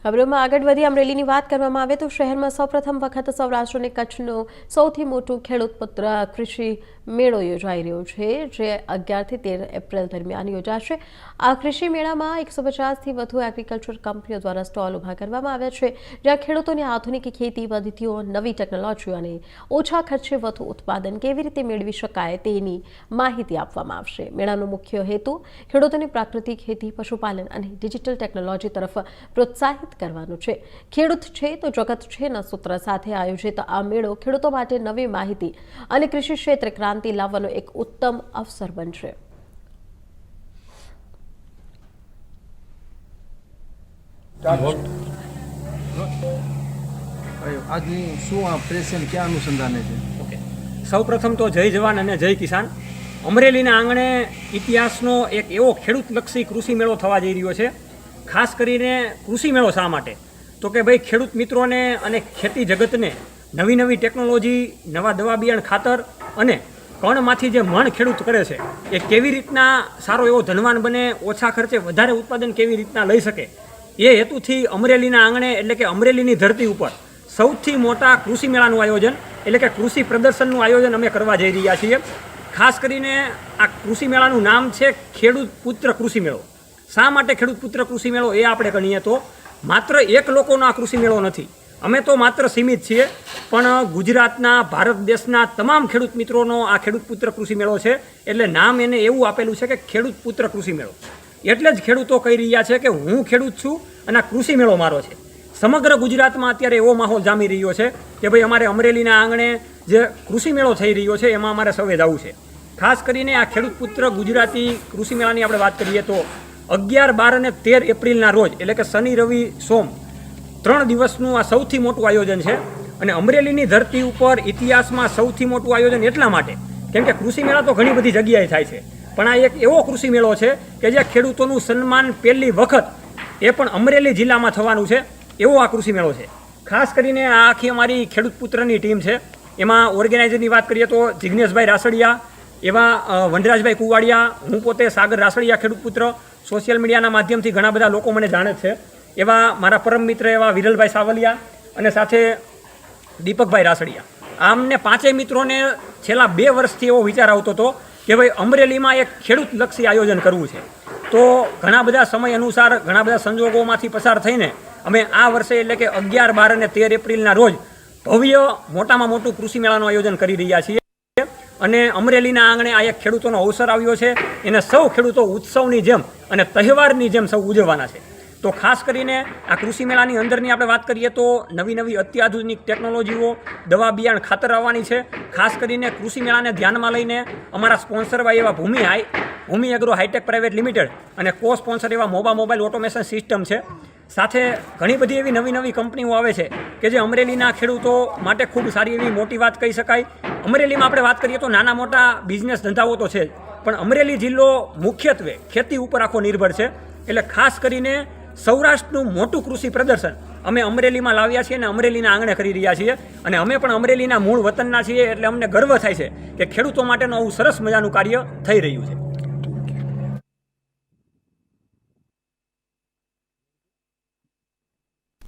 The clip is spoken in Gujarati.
ખબરોમાં આગળ વધી અમરેલીની વાત કરવામાં આવે તો શહેરમાં સૌપ્રથમ વખત સૌરાષ્ટ્ર અને કચ્છનો સૌથી મોટો ખેડૂત પુત્ર કૃષિ મેળો યોજાઈ રહ્યો છે, જે 11 થી 13 એપ્રિલ દરમિયાન યોજાશે। આ કૃષિ મેળામાં 150થી વધુ એગ્રીકલ્ચર કંપનીઓ દ્વારા સ્ટોલ ઊભા કરવામાં આવ્યા છે, જ્યાં ખેડૂતોને આધુનિક ખેતી પદ્ધતિઓ, નવી ટેકનોલોજી અને ઓછા ખર્ચે વધુ ઉત્પાદન કેવી રીતે મેળવી શકાય તેની માહિતી આપવામાં આવશે। મેળાનો મુખ્ય હેતુ ખેડૂતોને પ્રાકૃતિક ખેતી, પશુપાલન અને ડિજિટલ ટેકનોલોજી તરફ પ્રોત્સાહિત કરવાનું છે। ખેડૂત છે તો જગત છેના સૂત્ર સાથે આયોજિત આ મેળો ખેડૂતો માટે નવી માહિતી અને કૃષિ ક્ષેત્રે ક્રાંતિ લાવવાનો એક ઉત્તમ અવસર બનશે। આજની શું આ પ્રેસન ક્યાં અનુસંધાને છે? ઓકે, સૌપ્રથમ તો જય જવાન અને જય કિસાન। અમરેલીના આંગણે ઇતિહાસનો એક એવો ખેડૂતલક્ષી કૃષિ મેળો થવા જઈ રહ્યો છે। ખાસ કરીને કૃષિ મેળો શા માટે? તો કે ભાઈ ખેડૂત મિત્રોને અને ખેતી જગતને નવી નવી ટેકનોલોજી, નવા દવા બિયાણ, ખાતર અને કણમાંથી જે મણ ખેડૂત કરે છે એ કેવી રીતના સારો એવો ધનવાન બને, ઓછા ખર્ચે વધારે ઉત્પાદન કેવી રીતના લઈ શકે, એ હેતુથી અમરેલીના આંગણે એટલે કે અમરેલીની ધરતી ઉપર સૌથી મોટા કૃષિ મેળાનું આયોજન એટલે કે કૃષિ પ્રદર્શનનું આયોજન અમે કરવા જઈ રહ્યા છીએ। ખાસ કરીને આ કૃષિ મેળાનું નામ છે ખેડૂત પુત્ર કૃષિ મેળો। શા માટે ખેડૂત પુત્ર કૃષિ મેળો એ આપણે ગણીએ તો માત્ર એક લોકોનો આ કૃષિ મેળો નથી, અમે તો માત્ર સીમિત છીએ, પણ ગુજરાતના, ભારત દેશના તમામ ખેડૂત મિત્રોનો આ ખેડૂત પુત્ર કૃષિ મેળો છે। એટલે નામ એને એવું આપેલું છે કે ખેડૂત પુત્ર કૃષિ મેળો। એટલે જ ખેડૂતો કહી રહ્યા છે કે હું ખેડૂત છું અને આ કૃષિ મેળો મારો છે। સમગ્ર ગુજરાતમાં અત્યારે એવો માહોલ જામી રહ્યો છે કે ભાઈ અમારે અમરેલીના આંગણે જે કૃષિ મેળો થઈ રહ્યો છે એમાં અમારે સૌએ જવું છે। ખાસ કરીને આ ખેડૂત પુત્ર ગુજરાતી કૃષિ મેળાની આપણે વાત કરીએ તો 11, 12 અને 13 એપ્રિલના રોજ એટલે કે શનિ, રવિ, સોમ 3 દિવસનું આ સૌથી મોટું આયોજન છે। અને અમરેલીની ધરતી ઉપર ઇતિહાસમાં સૌથી મોટું આયોજન એટલા માટે કેમ કે કૃષિ મેળા તો ઘણી બધી જગ્યાએ થાય છે, પણ આ એક એવો કૃષિ મેળો છે કે જ્યાં ખેડૂતોનું સન્માન પહેલી વખત એ પણ અમરેલી જિલ્લામાં થવાનું છે, એવો આ કૃષિ મેળો છે। ખાસ કરીને આ આખી અમારી ખેડૂત પુત્રની ટીમ છે। એમાં ઓર્ગેનાઇઝરની વાત કરીએ તો જિગ્નેશભાઈ રાસડિયા, એવા વનરાજભાઈ કુવાડિયા, હું પોતે સાગર રાસડિયા ખેડૂત પુત્ર, સોશિયલ મીડિયાના માધ્યમથી ઘણા બધા લોકો મને જાણે છે, એવા મારા પરમ મિત્ર એવા વિરલભાઈ સાવલિયા અને સાથે દીપકભાઈ રાસડિયા। આમને પાંચેય મિત્રોને છેલ્લા 2 વર્ષથી એવો વિચાર આવતો હતો કે ભાઈ અમરેલીમાં એક ખેડૂતલક્ષી આયોજન કરવું છે। તો ઘણા બધા સમય અનુસાર, ઘણા બધા સંજોગોમાંથી પસાર થઈને અમે આ વર્ષે એટલે કે 11, 12 અને 13 એપ્રિલના રોજ ભવ્ય મોટામાં મોટું કૃષિ મેળાનું આયોજન કરી રહ્યા છીએ। અને અમરેલીના આંગણે આ એક ખેડૂતોનો અવસર આવ્યો છે, એને સૌ ખેડૂતો ઉત્સવની જેમ અને તહેવારની જેમ સૌ ઉજવવાના છે। તો ખાસ કરીને આ કૃષિ મેળાની અંદરની આપણે વાત કરીએ તો નવી નવી અત્યાધુનિક ટેકનોલોજીઓ, દવા બિયાણ, ખાતર આવવાની છે। ખાસ કરીને કૃષિ મેળાને ધ્યાનમાં લઈને અમારા સ્પોન્સર ભાઈ એવા ભૂમિ એગ્રો હાઈટેક પ્રાઇવેટ લિમિટેડ અને કો સ્પોન્સર એવા મોબાઈલ ઓટોમેશન સિસ્ટમ છે। સાથે ઘણી બધી એવી નવી કંપનીઓ આવે છે કે જે અમરેલીના ખેડૂતો માટે ખૂબ સારી એવી મોટી વાત કહી શકાય। અમરેલીમાં આપણે વાત કરીએ તો નાના મોટા બિઝનેસ ધંધાઓ તો છે જ, પણ અમરેલી જિલ્લો મુખ્યત્વે ખેતી ઉપર આખો નિર્ભર છે। એટલે ખાસ કરીને સૌરાષ્ટ્રનું મોટું કૃષિ પ્રદર્શન અમે અમરેલીમાં લાવ્યા છીએ અને અમરેલીના આંગણે કરી રહ્યા છીએ। અને અમે પણ અમરેલીના મૂળ વતનના છીએ, એટલે અમને ગર્વ થાય છે કે ખેડૂતો માટેનું આવું સરસ મજાનું કાર્ય થઈ રહ્યું છે।